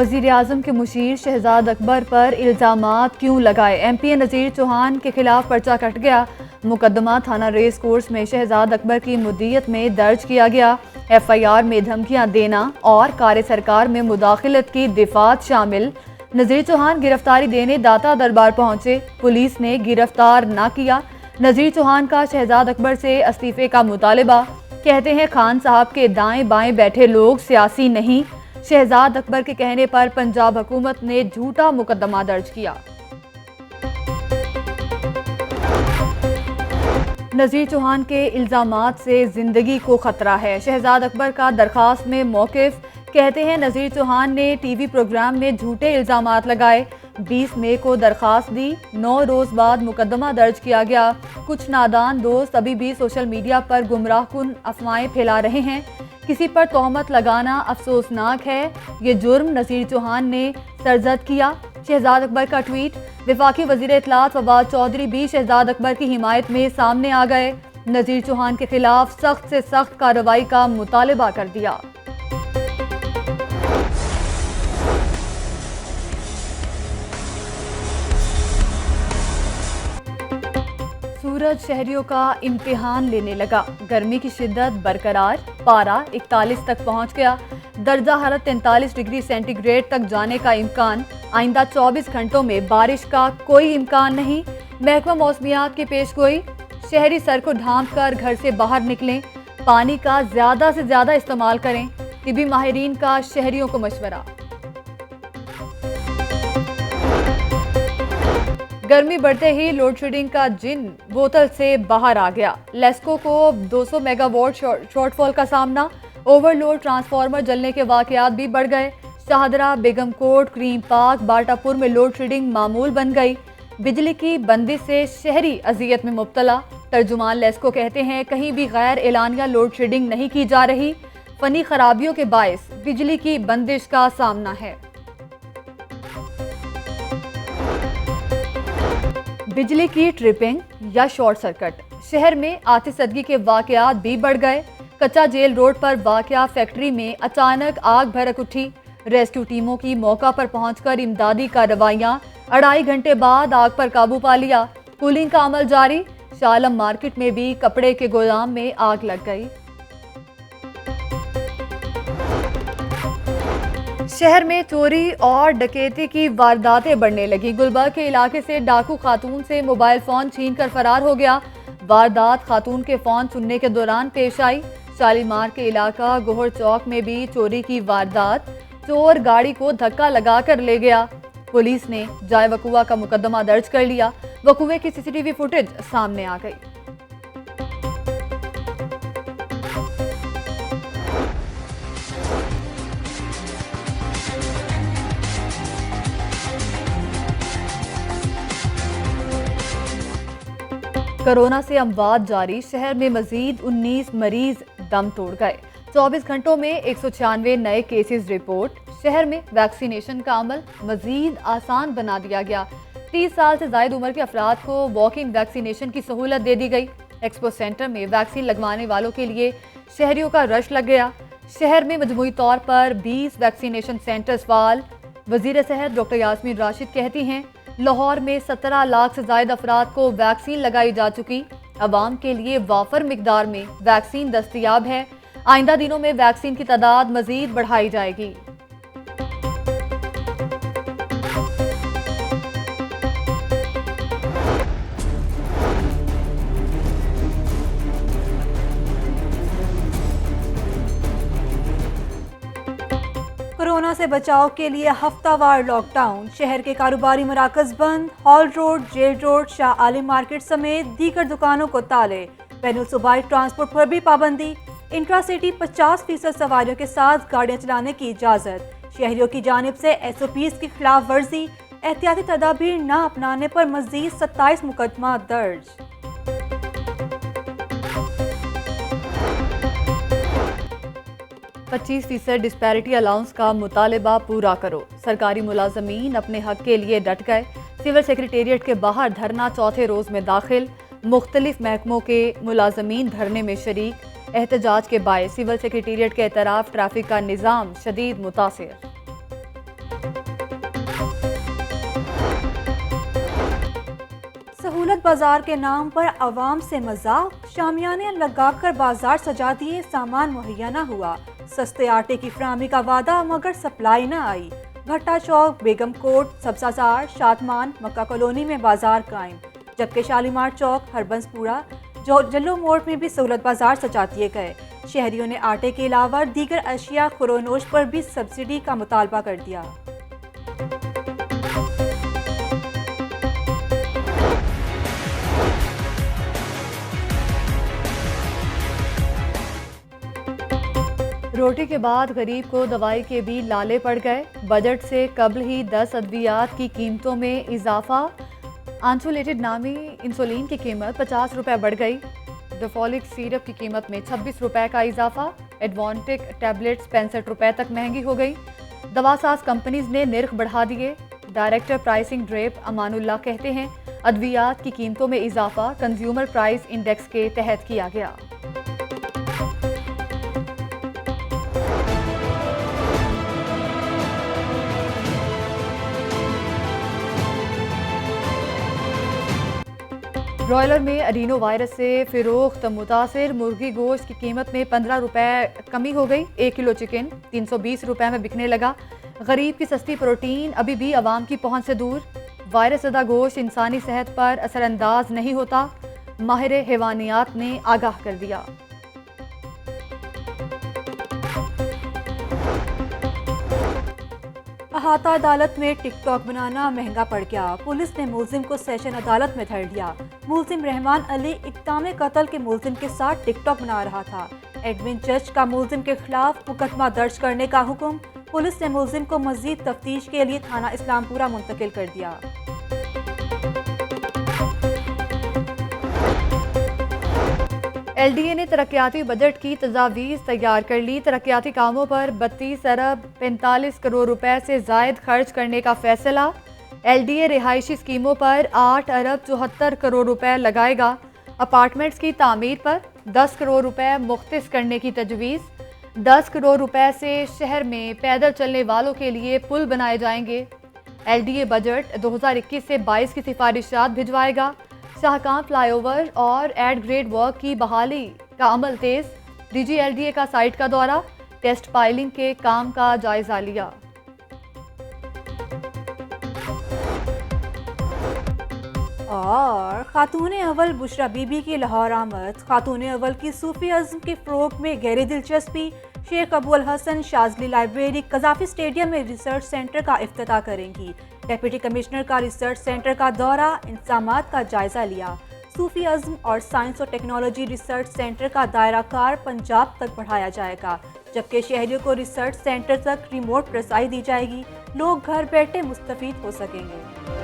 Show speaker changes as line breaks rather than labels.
वज़ीर आज़म के मुशीर शहजाद अकबर पर इल्ज़ामात क्यों लगाए? MP नज़ीर चौहान के खिलाफ पर्चा कट गया। मुकदमा थाना रेस कोर्स में शहजाद अकबर की मुद्दियत में दर्ज किया गया। FIR में धमकियां देना और कार्य सरकार में मुदाखलत की दिफात शामिल। नज़ीर चौहान गिरफ्तारी देने दाता दरबार पहुंचे, पुलिस ने गिरफ्तार ना किया। नज़ीर चौहान का शहजाद अकबर से इस्तीफे का मुतालबा। कहते हैं खान साहब के दाएं बाएं बैठे लोग सियासी नहीं। शहजाद अकबर के कहने पर पंजाब हुकूमत ने झूठा मुकदमा दर्ज किया। नज़ीर चौहान के इल्ज़ामात से जिंदगी को खतरा है। शहजाद अकबर का दरखास्त में मौक़िफ़। कहते हैं नज़ीर चौहान ने TV प्रोग्राम में झूठे इल्ज़ामात लगाए। 20 मई को दरखास्त दी, 9 रोज़ बाद मुकदमा दर्ज किया गया। कुछ नादान दोस्त अभी भी सोशल मीडिया पर गुमराहकुन अफवाहें फैला रहे हैं। किसी पर तोहमत लगाना अफसोसनाक है। ये जुर्म नज़ीर चौहान ने सरजद किया। शहजाद अकबर का ट्वीट। वफाकी वज़ीर इत्तलात फवाद चौधरी भी शहजाद अकबर की हिमायत में सामने आ गए। नज़ीर चौहान के खिलाफ सख्त से सख्त कार्रवाई का मुतालबा कर दिया। सूरज शहरियों का इम्तिहान लेने लगा। गर्मी की शिद्दत बरकरार, पारा 41 तक पहुंच गया। दर्जा हरारत 43 डिग्री सेंटीग्रेड तक जाने का इम्कान। आइंदा 24 घंटों में बारिश का कोई इम्कान नहीं। महकमा मौसमियात की पेशगोई। शहरी सर को ढांप कर घर से बाहर निकलें। पानी का ज़्यादा से ज़्यादा इस्तेमाल करें। तिबी माहिरीन का शहरियों को मशवरा। गर्मी बढ़ते ही लोड शेडिंग का जिन बोतल से बाहर आ गया। लेस्को को 200 मेगावाट शॉर्टफॉल का सामना। ओवरलोड ट्रांसफार्मर जलने के वाकयात भी बढ़ गए। शाहदरा, बेगमकोट, क्रीम पार्क, बाटापुर में लोड शेडिंग मामूल बन गई। बिजली की बंदिश से शहरी अजियत में मुब्तला। तर्जुमान लेस्को कहते हैं कहीं भी गैर एलानिया लोड शेडिंग नहीं की जा रही। फनी खराबियों के बायस बिजली की बंदिश का सामना है। बिजली की ट्रिपिंग या शॉर्ट सर्किट। शहर में आतिशदगी के वाकयात भी बढ़ गए। कच्चा जेल रोड पर वाकया फैक्ट्री में अचानक आग भड़क उठी। रेस्क्यू टीमों की मौका पर पहुंचकर इमदादी कार्रवाइयां। 2.5 घंटे बाद आग पर काबू पा लिया। कूलिंग का अमल जारी। शालम मार्केट में भी कपड़े के गोदाम में आग लग गई। शहर में चोरी और डकैती की वारदातें बढ़ने लगी। गुलबर्ग के इलाके से डाकू खातून से मोबाइल फोन छीनकर फरार हो गया। वारदात खातून के फोन सुनने के दौरान पेश आई। शालीमार के इलाका गोहर चौक में भी चोरी की वारदात। चोर गाड़ी को धक्का लगाकर ले गया। पुलिस ने जाए वकुआ का मुकदमा दर्ज कर लिया। वकुए की CCTV फुटेज सामने आ गई। कोरोना से अमवात जारी। शहर में मजीद 19 मरीज दम तोड़ गए। 24 घंटों में 196 नए केसेस रिपोर्ट। शहर में वैक्सीनेशन का अमल मजीद आसान बना दिया गया। 30 साल से ज्यादा उम्र के अफराद को वॉक इन वैक्सीनेशन की सहूलत दे दी गई। एक्सपो सेंटर में वैक्सीन लगवाने वालों के लिए शहरियों का रश लग गया। शहर में मजमूई तौर पर 20 वैक्सीनेशन सेंटर्स फाल। वजीर सेहत डॉक्टर यास्मीन राशिद कहती हैं लाहौर में 17 लाख से ज्यादा अफराद को वैक्सीन लगाई जा चुकी। अवाम के लिए वाफर मिकदार में वैक्सीन दस्तयाब है। आइंदा दिनों में वैक्सीन की तादाद मजीद बढ़ाई जाएगी।
कोरोना से बचाव के लिए हफ्तावार लॉकडाउन। शहर के कारोबारी मराकज बंद। Hall road, jail road, Shah Alim market समेत दीगर दुकानों को ताले। बैनुल सूबाई ट्रांसपोर्ट पर भी पाबंदी। इंट्रासिटी 50% सवारियों के साथ गाड़ियां चलाने की इजाजत। शहरियों की जानिब से SOPs की खिलाफ वर्जी। एहतियाती तदाबीर न अपनाने पर मजीद 27 मुकदमा दर्ज।
%25 डिस्पैरिटी अलाउंस का मुतालबा पूरा करो। सरकारी मुलाजमीन अपने हक के लिए डट गए। सिविल सेक्रेटेरिएट के बाहर धरना चौथे रोज में दाखिल। मुख्तलिफ महकमों के मुलाजमीन धरने में शरीक। एहतजाज के बायस सिविल सेक्रेटेरिएट के एतराफ ट्रैफिक का निज़ाम शदीद मुतासिर।
सहूलत बाजार के नाम पर आवाम से मजाक, शामियाने लगाकर बाजार सजा दिए, सामान मुहैया न हुआ। सस्ते आटे की फराहमी का वादा मगर सप्लाई न आई। भट्टा चौक, बेगम कोट, सब्जाजार, शादमान, मक्का कॉलोनी में बाजार कायम, जबकि शालीमार चौक, हरबंसपुरा, जल्लो मोड़ में भी सहूलत बाजार सजा दिए गए। शहरियों ने आटे के अलावा दीगर अशिया खुरोनोश पर भी सब्सिडी का मुतालबा कर दिया।
रोटी के बाद गरीब को दवाई के भी लाले पड़ गए। बजट से कबल ही 10 अद्वियात की कीमतों में इजाफा। आंचोलेटेड नामी इंसुलिन की कीमत 50 रुपये बढ़ गई। डोफोलिक सिरप की कीमत में 26 रुपये का इजाफा। एडवांटिक टैबलेट्स 65 रुपये तक महंगी हो गई। दवासाज कंपनीज ने निर्ख बढ़ा दिए। डायरेक्टर प्राइसिंग ड्रेप अमानुल्लाह कहते हैं, अद्वियात की कीमतों में इजाफा कंज्यूमर प्राइस इंडेक्स के तहत किया गया। ब्रॉयलर में अडीनो वायरस से फिरोख्त मुतासिर मुर्गी गोश्त की कीमत में 15 रुपये कमी हो गई। 1 किलो चिकन 320 रुपये में बिकने लगा। गरीब की सस्ती प्रोटीन अभी भी आवाम की पहुंच से दूर। वायरस ज़दा गोश्त इंसानी सेहत पर असरअंदाज नहीं होता, माहिर हैवानियात ने आगाह कर दिया।
अहाता अदालत में टिकटॉक बनाना महंगा पड़ गया। पुलिस ने मुलजिम को सेशन अदालत में धर लिया। मुलजिम रहमान अली इक़दाम कत्ल के मुलजिम के साथ टिकटॉक बना रहा था। एडमिन जज का मुलजिम के खिलाफ मुकदमा दर्ज करने का हुक्म। पुलिस ने मुलजिम को मजीद तफ्तीश के लिए थाना इस्लामपुरा मुंतकिल कर दिया।
LDA ने तरक्याती बजट की तजावीज़ तैयार कर ली। तरक्याती कामों पर 32 अरब 45 करोड़ रुपए से ज़ायद खर्च करने का फैसला। LDA रिहायशी स्कीमों पर 8 अरब 74 करोड़ रुपए लगाएगा। अपार्टमेंट्स की तामीर पर 10 करोड़ रुपए मुख्तस करने की तजवीज़। 10 करोड़ रुपए से शहर में पैदल चलने वालों के लिए पुल बनाए जाएंगे। LDA बजट 2021 से 22 की सिफारिशात भिजवाएगा। शाहकाम फ्लाईओवर और एड ग्रेड वर्क की बहाली का अमल तेज। DG LDA का साइट का दौरा, टेस्ट पाइलिंग के काम का जायजा लिया।
और खातून अव्वल बुशरा बीबी की लाहौर आमद। खातून अव्वल की सूफी अज़्म की फ़रोग़ में गहरी दिलचस्पी। शेख अबू अल हसन शाज़ली लाइब्रेरी कज़ाफ़ी स्टेडियम में रिसर्च सेंटर का इफ्तिताह करेंगी। डेप्यूटी कमिश्नर का रिसर्च सेंटर का दौरा, इंतज़ामात का जायजा लिया। सूफी अज़्म और साइंस और टेक्नोलॉजी रिसर्च सेंटर का दायरा कार पंजाब तक बढ़ाया जाएगा, जबकि शहरियों को रिसर्च सेंटर तक रिमोट रसाई दी जाएगी। लोग घर बैठे मुस्तफ़ीद हो सकेंगे।